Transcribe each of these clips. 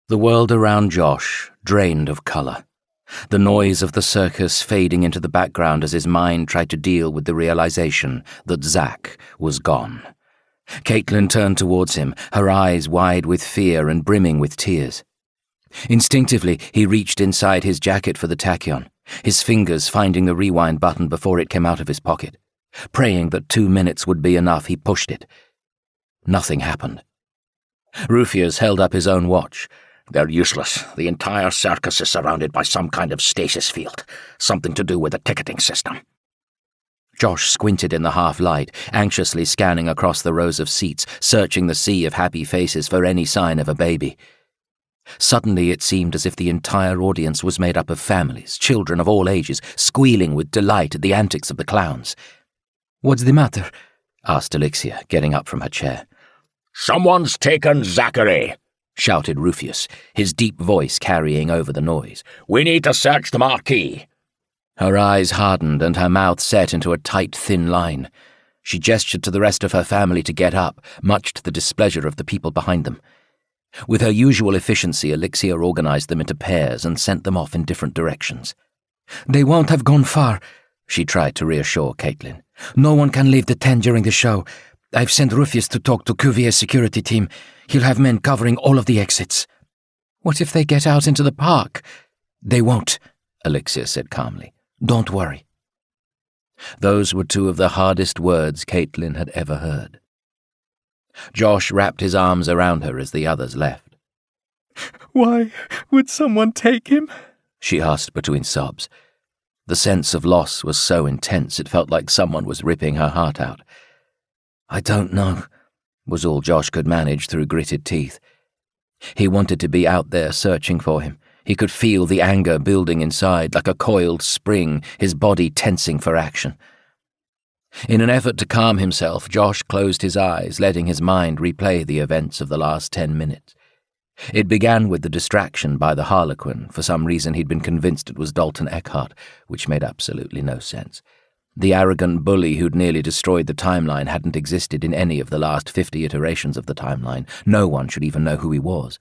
The world around Josh drained of colour, the noise of the circus fading into the background as his mind tried to deal with the realization that Zach was gone. Caitlin turned towards him, her eyes wide with fear and brimming with tears. Instinctively, he reached inside his jacket for the tachyon, his fingers finding the rewind button before it came out of his pocket. Praying that 2 minutes would be enough, he pushed it. Nothing happened. Rufius held up his own watch. "They're useless. The entire circus is surrounded by some kind of stasis field. Something to do with the ticketing system." Josh squinted in the half-light, anxiously scanning across the rows of seats, searching the sea of happy faces for any sign of a baby. Suddenly it seemed as if the entire audience was made up of families, children of all ages, squealing with delight at the antics of the clowns. "What's the matter?" asked Elixir, getting up from her chair. "Someone's taken Zachary," shouted Rufius, his deep voice carrying over the noise. "We need to search the marquee." Her eyes hardened and her mouth set into a tight, thin line. She gestured to the rest of her family to get up, much to the displeasure of the people behind them. With her usual efficiency, Elixir organized them into pairs and sent them off in different directions. "They won't have gone far," she tried to reassure Caitlin. "No one can leave the tent during the show. I've sent Rufius to talk to Cuvier's security team. He'll have men covering all of the exits." "What if they get out into the park?" "They won't," Elixir said calmly. "Don't worry." Those were two of the hardest words Caitlin had ever heard. Josh wrapped his arms around her as the others left. "Why would someone take him?" she asked between sobs. The sense of loss was so intense it felt like someone was ripping her heart out. "I don't know," was all Josh could manage through gritted teeth. He wanted to be out there searching for him. He could feel the anger building inside like a coiled spring, his body tensing for action. In an effort to calm himself, Josh closed his eyes, letting his mind replay the events of the last 10 minutes. It began with the distraction by the Harlequin. For some reason he'd been convinced it was Dalton Eckhart, which made absolutely no sense. The arrogant bully who'd nearly destroyed the timeline hadn't existed in any of the last 50 iterations of the timeline. No one should even know who he was.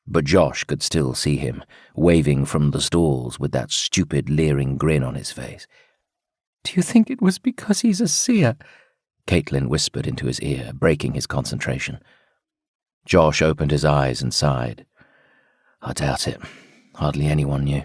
But Josh could still see him, waving from the stalls with that stupid, leering grin on his face. "Do you think it was because he's a seer?" Caitlin whispered into his ear, breaking his concentration. Josh opened his eyes and sighed. "I doubt it. Hardly anyone knew."